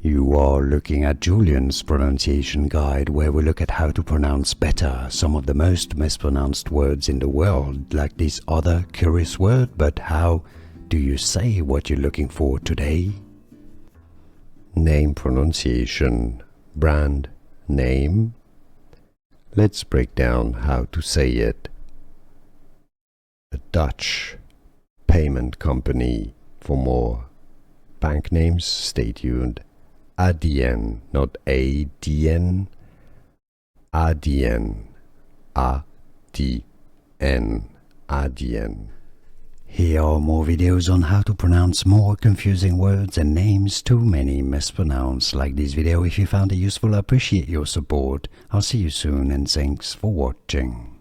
You are looking at Julian's pronunciation guide, where we look at how to pronounce better some of the most mispronounced words in the world, like this other curious word. But how do you say what you're looking for today? Name pronunciation, brand name. Let's break down how to say it. A Dutch payment company. For more bank names, stay tuned. Adyen, not Adyen. Adyen. A-D-N. Adyen. Here are more videos on how to pronounce more confusing words and names too many mispronounced. Like this video if you found it useful. I appreciate your support. I'll see you soon and thanks for watching.